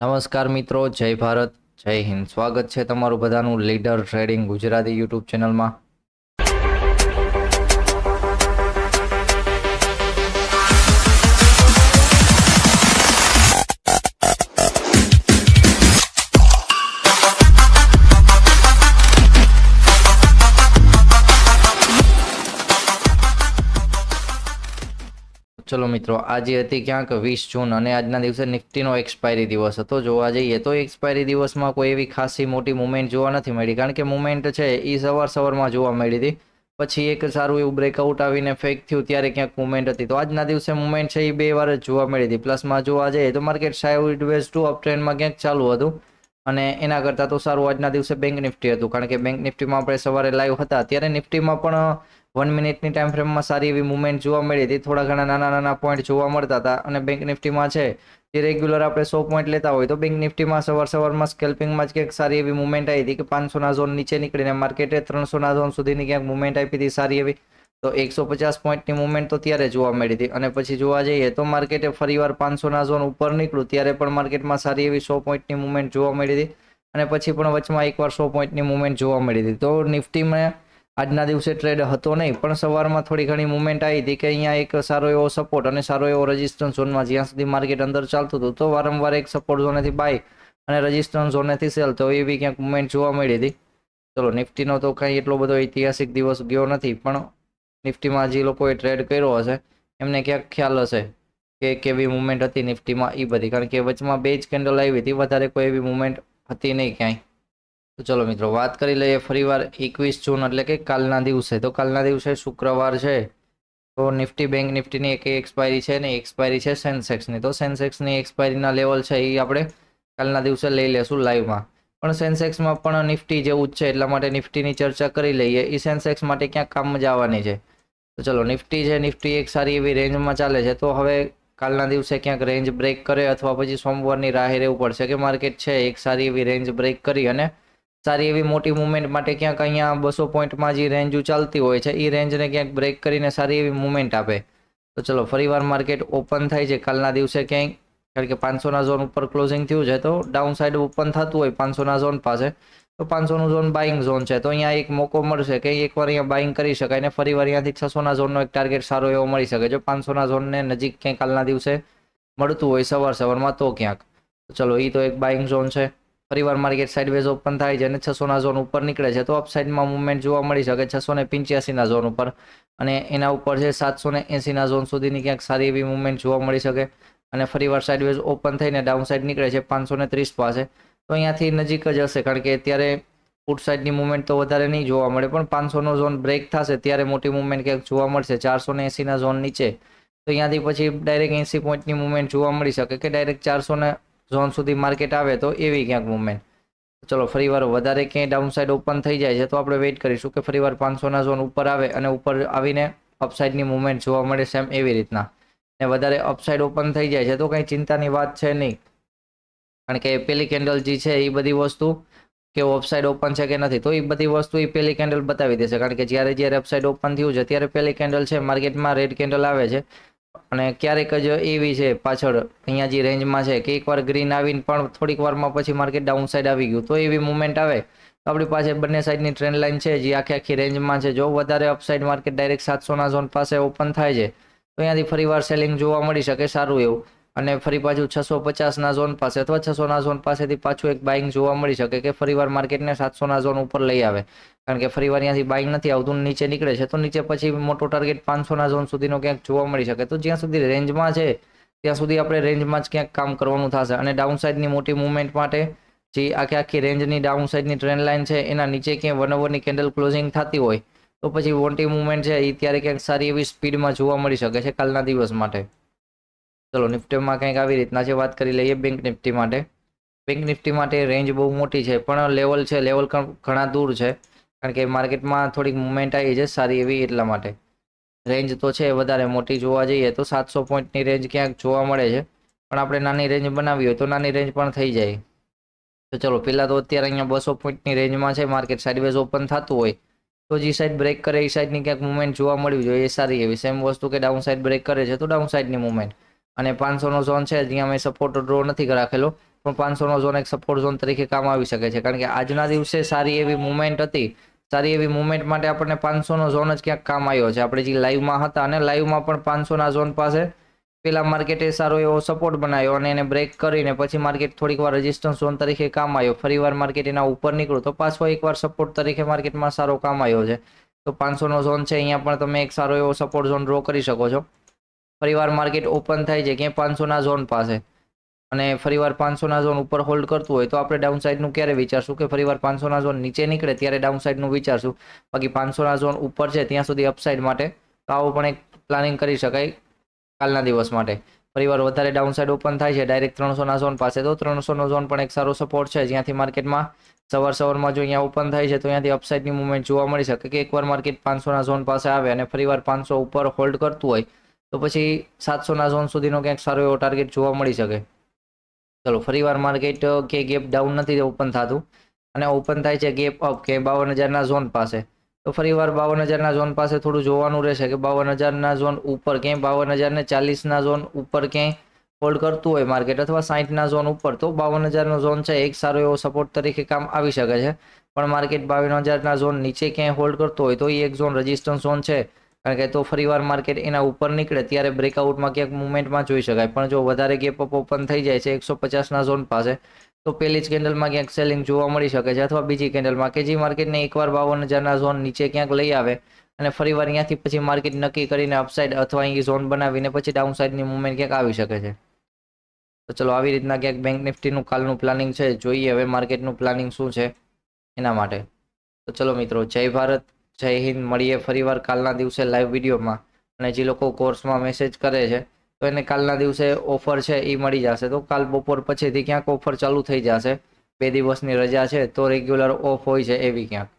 નમસ્કાર મિત્રો, જય ભારત, જય હિન્દ. સ્વાગત છે તમારું બધાનું લીડર ટ્રેડિંગ ગુજરાતી યુટ્યુબ ચેનલમાં. ચલો મિત્રો, આજે હતી ક્યાંક 20 જૂન અને આજના દિવસે નિફ્ટીનો એક્સપાયરી દિવસ હતો. જોવા જઈએ તો એક્સપાયરી દિવસમાં કોઈ એવી ખાસી મોટી મુવમેન્ટ જોવા નથી મળી, કારણ કે મુવમેન્ટ છે એ સવારમાં જોવા મળી હતી. પછી એક સારું એવું બ્રેકઆઉટ આવીને ફેક થયું ત્યારે ક્યાંક મુવમેન્ટ હતી. તો આજના દિવસે મુવમેન્ટ છે એ બે વાર જ જોવા મળી હતી. પ્લસમાં જોવા જઈએ તો માર્કેટ સાઇડવેઝ ટુ અપ ટ્રેન્ડમાં ક્યાંક ચાલુ હતું અને એના કરતાં તો સારું આજના દિવસે બેંક નિફ્ટી હતું, કારણ કે બેંક નિફ્ટીમાં આપણે સવારે લાઈવ હતા ત્યારે નિફ્ટીમાં પણ 1 મિનિટની ટાઈમ ફ્રેમમાં સારી એવી મુવમેન્ટ જોવા મળી હતી. થોડા ઘણા નાના પોઈન્ટ જોવા મળતા હતા અને બેંક નિફ્ટીમાં છે જે રેગ્યુલર આપણે 100 પોઈન્ટ લેતા હોય તો બેંક નિફ્ટીમાં સવારમાં સ્કેલ્પિંગમાં જ ક્યાંક સારી એવી મુવમેન્ટ આવી હતી કે 500ના ઝોન નીચે નીકળીને માર્કેટે 300ના ઝોન સુધીની ક્યાંક મુવમેન્ટ આપી હતી સારી એવી. તો 150 પોઈન્ટની મુવમેન્ટ તો ત્યારે જોવા મળી હતી અને પછી જોવા જઈએ તો માર્કેટે ફરીવાર 500ના ઝોન ઉપર નીકળ્યું ત્યારે પણ માર્કેટમાં સારી એવી 100 પોઈન્ટની મુવમેન્ટ જોવા મળી હતી અને પછી પણ વચમાં એકવાર 100 પોઈન્ટની મુવમેન્ટ જોવા મળી હતી. તો નિફ્ટીમાં આજના દિવસે ટ્રેડ હતો નહીં, પણ સવારમાં થોડી ઘણી મુવમેન્ટ આવી હતી કે અહીંયા એક સારો એવો સપોર્ટ અને સારો એવો રેઝિસ્ટન્સ ઝોનમાં જ્યાં સુધી માર્કેટ અંદર ચાલતું હતું તો વારંવાર એક સપોર્ટ ઝોનેથી બાય અને રેઝિસ્ટન્સ ઝોનેથી સેલ, તો એવી ક્યાંક મુવમેન્ટ જોવા મળી હતી. ચલો, નિફ્ટીનો તો કંઈ એટલો બધો ઐતિહાસિક દિવસ ગયો નથી, પણ નિફ્ટીમાં જે લોકોએ ટ્રેડ કર્યો હશે એમને ક્યાંક ખ્યાલ હશે કે કેવી મુવમેન્ટ હતી નિફ્ટીમાં એ બધી, કારણ કે વચમાં બે જ કેન્ડલ આવી હતી, વધારે કોઈ એવી મુવમેન્ટ હતી નહીં ક્યાંય. તો ચલો મિત્રો, વાત કરી લઈએ ફરીવાર 21 જૂન એટલે કે કાલના દિવસે. તો કાલના દિવસે શુક્રવાર છે તો નિફ્ટી બેંક નિફ્ટીની એક એક્સપાયરી છે ને એક્સપાયરી છે સેન્સેક્સની. તો સેન્સેક્સની એક્સપાયરીના લેવલ છે એ આપણે કાલના દિવસે લઈ લેશું લાઈવમાં. પણ સેન્સેક્સમાં પણ નિફ્ટી જેવું જ છે, એટલા માટે નિફ્ટીની ચર્ચા કરી લઈએ. એ સેન્સેક્સ માટે ક્યાંક કામ જ આવવાની છે. તો ચલો, નિફ્ટી છે, નિફ્ટી એક સારી એવી રેન્જમાં ચાલે છે. તો હવે કાલના દિવસે ક્યાંક રેન્જ બ્રેક કરે અથવા પછી સોમવારની રાહે રહેવું પડશે કે માર્કેટ છે એક સારી એવી રેન્જ બ્રેક કરી અને સારી એવી મોટી મુવમેન્ટ માટે ક્યાંક અહીંયા 200 પોઈન્ટમાં જે રેન્જ ચાલતી હોય છે એ રેન્જને ક્યાંક બ્રેક કરીને સારી એવી મુવમેન્ટ આપે. તો ચલો, ફરીવાર માર્કેટ ઓપન થાય છે કાલના દિવસે ક્યાંય, કારણ કે 500ના ઝોન ઉપર ક્લોઝિંગ થયું છે તો ડાઉન સાઈડ ઓપન થતું હોય 500ના ઝોન પાસે, તો 500નું ઝોન બાઇંગ ઝોન છે. તો અહીંયા એક મોકો મળશે કે એકવાર અહીંયા બાઇંગ કરી શકાય અને ફરીવાર અહીંયાથી 600ના ઝોનનો એક ટાર્ગેટ સારો એવો મળી શકે જો 500ના ઝોનને નજીક ક્યાંય કાલના દિવસે મળતું હોય સવારમાં તો ક્યાંક. તો ચલો, એ તો એક બાઇંગ ઝોન છે. ફરીવાર માર્કેટ સાઇડવેઝ ઓપન થાય છે અને 600ના ઝોન ઉપર નીકળે છે તો અપસાઇડમાં મુવમેન્ટ જોવા મળી શકે 685ના ઝોન ઉપર, અને એના ઉપર છે 780ના ઝોન સુધીની ક્યાંક સારી એવી મુવમેન્ટ જોવા મળી શકે. અને ફરીવાર સાઇડવેઝ ઓપન થઈને ડાઉન સાઇડ નીકળે છે 530 પાસે, તો અહીંયાથી નજીક જ હશે, કારણ કે અત્યારે પુટ સાઇડની મુવમેન્ટ તો વધારે નહીં જોવા મળે, પણ 500નો ઝોન બ્રેક થશે ત્યારે મોટી મુવમેન્ટ ક્યાંક જોવા મળશે 480ના ઝોન નીચે. તો અહીંયાથી પછી ડાયરેક્ટ 80 પોઈન્ટની મુવમેન્ટ જોવા મળી શકે કે ડાયરેક્ટ 400ના ઝોન સુધી માર્કેટ આવે તો એવી ક્યાંક મુવમેન્ટ. ચલો, ફરીવાર વધારે ક્યાંય ડાઉન સાઇડ ઓપન થઈ જાય છે તો આપણે વેઇટ કરીશું કે ફરીવાર 500ના ઝોન ઉપર આવે અને ઉપર આવીને અપસાઇડની મુવમેન્ટ જોવા મળે સેમ એવી રીતના. ને વધારે અપસાઇડ ઓપન થઈ જાય છે તો કંઈ ચિંતાની વાત છે નહીં, કારણ કે પેલી કેન્ડલ જે છે એ બધી વસ્તુ કે અપસાઇડ ઓપન છે કે નથી તો એ બધી વસ્તુ એ પેલી કેન્ડલ બતાવી દેશે, કારણ કે જ્યારે અપસાઇડ ઓપન થયું છે ત્યારે પેલી કેન્ડલ છે માર્કેટમાં રેડ કેન્ડલ આવે છે અને ક્યારેક જ એવી છે પાછળ અહીંયા જે રેન્જમાં છે કે એકવાર ગ્રીન આવીને પણ થોડીક વારમાં પછી માર્કેટ ડાઉન સાઈડ આવી ગયું તો એવી મુવમેન્ટ આવે તો આપણી પાસે બંને સાઈડની ટ્રેન્ડ લાઇન છે જે આખી રેન્જમાં છે. જો વધારે અપસાઇડ માર્કેટ ડાયરેક્ટ 700ના ઝોન પાસે ઓપન થાય છે તો અહીંયાથી ફરીવાર સેલિંગ જોવા મળી શકે સારું એવું, અને ફરી પાછું 650ના ઝોન પાસે અથવા 600ના ઝોન પાસેથી પાછું એક બાઇંગ જોવા મળી શકે કે ફરીવાર માર્કેટને 700ના ઝોન ઉપર લઈ આવે, કારણ કે ફરીવાર અહીંયાથી બાઇંગ નથી આવતું, નીચે નીકળે છે તો નીચે પછી મોટો ટાર્ગેટ 500ના ઝોન સુધીનો ક્યાંક જોવા મળી શકે. તો જ્યાં સુધી રેન્જમાં છે ત્યાં સુધી આપણે રેન્જમાં જ ક્યાંક કામ કરવાનું થશે. અને ડાઉન સાઈડની મોટી મુવમેન્ટ માટે જે આખી રેન્જની ડાઉન સાઈડની ટ્રેન્ડ લાઇન છે એના નીચે ક્યાંય 1 અવરની કેન્ડલ ક્લોઝિંગ થતી હોય તો પછી મોટી મુવમેન્ટ છે એ ત્યારે ક્યાંક સારી એવી સ્પીડમાં જોવા મળી શકે છે કાલના દિવસ માટે. ચલો, નિફ્ટીમાં કંઈક આવી રીતના છે. વાત કરી લઈએ બેંક નિફ્ટી માટે. બેંક નિફ્ટી માટે રેન્જ બહુ મોટી છે પણ લેવલ ઘણા દૂર છે, કારણ કે માર્કેટમાં થોડીક મુવમેન્ટ આવી છે સારી એવી, એટલા માટે રેન્જ તો છે વધારે મોટી. જોવા જઈએ તો 700 પોઈન્ટની રેન્જ ક્યાંક જોવા મળે છે, પણ આપણે નાની રેન્જ બનાવી હોય તો નાની રેન્જ પણ થઈ જાય. તો ચલો, પહેલાં તો અત્યારે અહીંયા 200 પોઈન્ટની રેન્જમાં છે માર્કેટ સાઇડવેઝ ઓપન થતું હોય તો જે સાઈડ બ્રેક કરે એ સાઈડની ક્યાંક મુવમેન્ટ જોવા મળવી જોઈએ એ સારી એવી. સેમ વસ્તુ કે ડાઉન સાઈડ બ્રેક કરે છે તો ડાઉન સાઈડની મુવમેન્ટ, અને 500નો ઝોન છે જ્યાં મેં સપોર્ટ ડ્રો નથી રાખેલો પણ 500નો ઝોન એક સપોર્ટ ઝોન તરીકે કામ આવી શકે છે, કારણ કે આજના દિવસે સારી એવી મુવમેન્ટ હતી. સારી એવી મુવમેન્ટ માટે આપણને 500નો ઝોન જ ક્યાંક કામ આવ્યો છે. આપણે જે લાઈવમાં હતા અને લાઈવમાં પણ 500ના ઝોન પાસે પેલા માર્કેટે સારો એવો સપોર્ટ બનાવ્યો અને એને બ્રેક કરીને પછી માર્કેટ થોડીક વાર રેઝિસ્ટન્સ ઝોન તરીકે કામ આવ્યો. ફરીવાર માર્કેટ એના ઉપર નીકળ્યું તો પાછો એકવાર સપોર્ટ તરીકે માર્કેટમાં સારો કામ આવ્યો છે. તો 500નો ઝોન છે, અહીંયા પણ તમે એક સારો એવો સપોર્ટ ઝોન ડ્રો કરી શકો છો. ફરીવાર માર્કેટ ઓપન થાય છે ક્યાંય 500ના ઝોન પાસે અને ફરીવાર 500ના ઝોન ઉપર હોલ્ડ કરતું હોય તો આપણે ડાઉન સાઈડનું ક્યારે વિચારશું કે ફરીવાર 500ના ઝોન નીચે નીકળે ત્યારે ડાઉન સાઈડનું વિચારશું. બાકી 500ના ઝોન ઉપર છે ત્યાં સુધી અપસાઇડ માટે તો આવું પણ એક પ્લાનિંગ કરી શકાય કાલના દિવસ માટે. ફરીવાર વધારે ડાઉન સાઈડ ઓપન થાય છે ડાયરેક્ટ 300ના ઝોન પાસે તો 300નો ઝોન પણ એક સારો સપોર્ટ છે, જ્યાંથી માર્કેટમાં સવારમાં જો અહીંયા ઓપન થાય છે તો અહીંયાથી અપસાઇડની મુવમેન્ટ જોવા મળી શકે કે એકવાર માર્કેટ 500ના ઝોન પાસે આવે અને ફરીવાર 500 ઉપર હોલ્ડ કરતું હોય તો પછી 700ના ઝોન સુધીનો ક્યાંક સારો એવો ટાર્ગેટ જોવા મળી શકે. ચલો ફરીવાર માર્કેટ કે ગેપ ડાઉન નથી ઓપન થતું અને ઓપન થાય છે ગેપ અપ કે 52,000ના ઝોન પાસે. તો ફરીવાર 52,000ના ઝોન પાસે થોડું જોવાનું રહેશે કે 52,000ના ઝોન ઉપર ક્યાંય 52,040ના ઝોન ઉપર ક્યાંય હોલ્ડ કરતું હોય માર્કેટ અથવા 60ના ઝોન ઉપર તો 52,000નો ઝોન છે એક સારો એવો સપોર્ટ તરીકે કામ આવી શકે છે. પણ માર્કેટ 52,000ના ઝોન નીચે ક્યાંય હોલ્ડ કરતો હોય તો એ એક ઝોન રેઝિસ્ટન્સ ઝોન છે, કારણ કે તો ફરીવાર માર્કેટ એના ઉપર નીકળે ત્યારે બ્રેકઆઉટમાં ક્યાંક મુવમેન્ટમાં જોઈ શકાય. પણ જો વધારે ગેપ અપ ઓપન થઈ જાય છે 150ના ઝોન પાસે તો પહેલી જ કેન્ડલમાં ક્યાંક સેલિંગ જોવા મળી શકે છે, અથવા બીજી કેન્ડલમાં કે જે માર્કેટને એકવાર 52,000ના ઝોન નીચે ક્યાંક લઈ આવે અને ફરીવાર અહીંયાથી પછી માર્કેટ નક્કી કરીને અપસાઇડ અથવા અહીં ઝોન બનાવીને પછી ડાઉન સાઈડની મુવમેન્ટ ક્યાંક આવી શકે છે. તો ચલો આવી રીતના ક્યાંક બેંક નિફ્ટીનું કાલનું પ્લાનિંગ છે. જોઈએ હવે માર્કેટનું પ્લાનિંગ શું છે એના માટે. તો ચલો મિત્રો, જય ભારત, જય હિન્દ. મળીએ ફરીવાર કાલના દિવસે લાઈવ વિડીયોમાં. અને જે લોકો કોર્સમાં મેસેજ કરે છે તો એને કાલના દિવસે ઓફર છે એ મળી જશે. તો કાલ બપોર પછીથી ક્યાંક ઓફર ચાલુ થઈ જશે. 2 દિવસની રજા છે તો રેગ્યુલર ઓફ હોય છે એવી ક્યાંક.